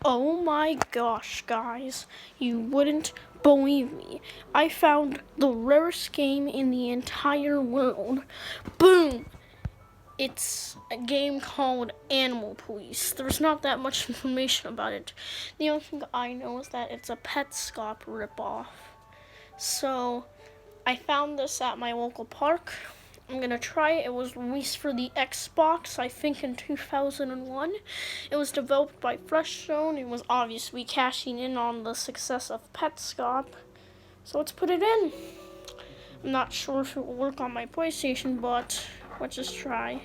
Oh my gosh, guys, you wouldn't believe me. I found the rarest game in the entire world. Boom! It's a game called Animal Police. There's not that much information about it. The only thing I know is that it's a Petscop ripoff. So, I found this at my local park. I'm gonna try it. It was released for the Xbox, I think, in 2001. It was developed by Fresh Zone. It was obviously cashing in on the success of Petscop. So let's put it in. I'm not sure if it will work on my PlayStation, but let's just try.